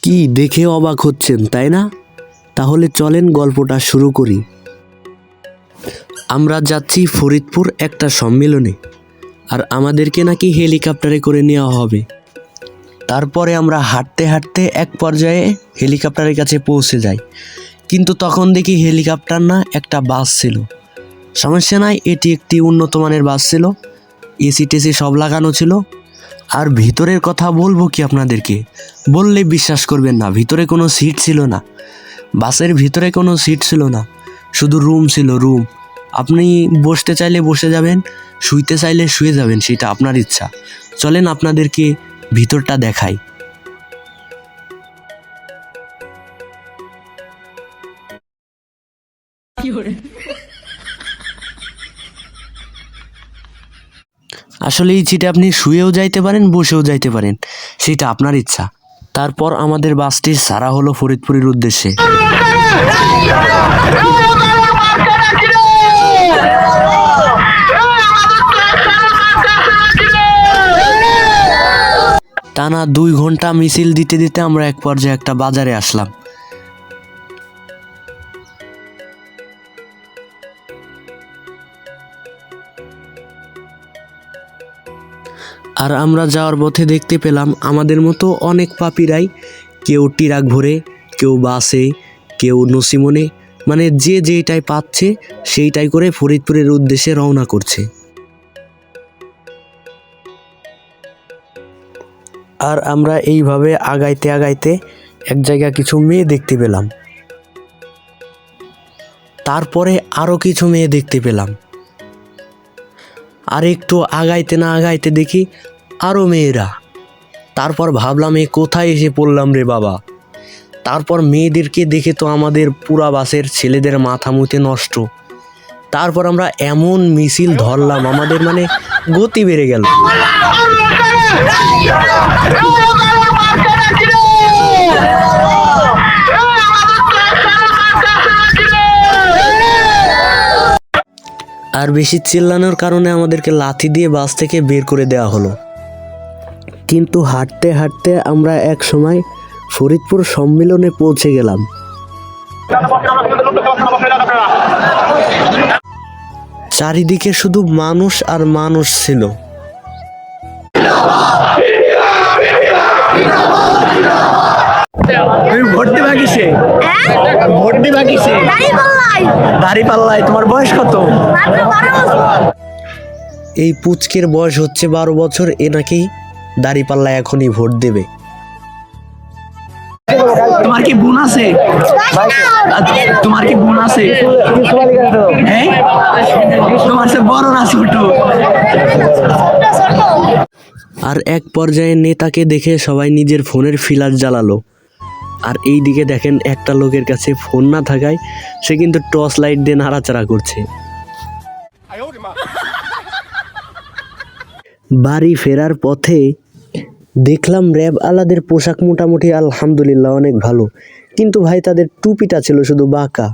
কি দেখে অবাক হচ্ছেন তাই না? তাহলে চলেন গল্পটা শুরু করি। আমরা যাচ্ছি ফরিদপুর একটা সম্মেলনে, আর আমাদেরকে নাকি হেলিকপ্টারে করে নেওয়া হবে। তারপরে আমরা হাঁটতে হাঁটতে এক পর্যায়ে হেলিকপ্টারের কাছে পৌঁছে যাই, কিন্তু তখন দেখি হেলিকপ্টার না, একটা বাস ছিল। সমস্যা নাই, এটি একটি উন্নত মানের বাস ছিল, এসি টেসি সব লাগানো ছিল। আর ভিতরের কথা বলবো কি আপনাদেরকে, বললে বিশ্বাস করবেন না, ভিতরে কোনো সিট ছিল না। বাসের ভিতরে কোনো সিট ছিল না, শুধু রুম ছিল, রুম। আপনি বসতে চাইলে বসে যাবেন, শুইতে চাইলে শুয়ে যাবেন, সেটা আপনার ইচ্ছা। চলেন আপনাদেরকে ভিতরটা দেখাই। আসলে এই সিটে আপনি শুয়েও যাইতে পারেন, বসেও যাইতে পারেন, সেটা আপনার ইচ্ছা। তারপর আমাদের বাসটি ছাড়া হলো ফরিদপুরের উদ্দেশ্যে। টানা 2 ঘন্টা মিছিল দিতে দিতে আমরা এক পর্যায়ে একটা বাজারে আসলাম। আর আমরা যাওয়ার পথে দেখতে পেলাম আমাদের মতো অনেক পাপীরাই, কেউ ট্রাক ভরে, কেউ বাসে, কেউ নসিমনে, মানে যে যেইটাই পাচ্ছে সেইটাই করে ফরিদপুরের উদ্দেশ্যে রওনা করছে। আর আমরা এইভাবে আগাইতে আগাইতে এক জায়গায় কিছু মেয়ে দেখতে পেলাম। তারপরে আরও কিছু মেয়ে দেখতে পেলাম। আর একটু আগাইতে না আগাইতে দেখি আরও মেয়েরা। তারপর ভাবলাম এ কোথায় এসে পড়লাম রে বাবা। তারপর মেয়েদেরকে দেখে তো আমাদের পুরা বাসের ছেলেদের মাথা মুতে নষ্ট। তারপর আমরা এমন মিছিল ধরলাম, আমাদের মানে গতি বেড়ে গেল। আর বেশি চিল্লানোর কারণে আমাদেরকে লাথি দিয়ে বাস থেকে বের করে দেওয়া হলো। কিন্তু হাঁটতে হাঁটতে আমরা এক সময় ফরিদপুর সম্মেলনে পৌঁছে গেলাম। চারিদিকে শুধু মানুষ আর মানুষ ছিল। ভোট দিবা কিসে? ভোট দিবা কিসে? দাঁড়িপাল্লায়। তোমার বয়স কত? এই পুচকের বয়স হচ্ছে 12 বছর। এ নাকি দাঁড়িপাল্লায় এখনই ভোট দেবে। তোমার কি বোন আছে? তোমার কি বোন আছে? হ্যাঁ, তোমার সে বড় না ছোট? আর এক পর্যায়ে নেতাকে দেখে সবাই নিজের ফোনের ফ্ল্যাশ জ্বালালো। আর এই দিকে দেখেন একটা লোকের কাছে ফোন না থাকায় সে কিন্তু টর্চ লাইট দিয়ে নাড়াচাড়া করছে। বাড়ি ফেরার পথে দেখলাম র্যাব আলাদের পোশাক মোটামুটি আলহামদুলিল্লাহ অনেক ভালো, কিন্তু ভাই তাদের টুপিটা ছিল শুধু বাঁকা।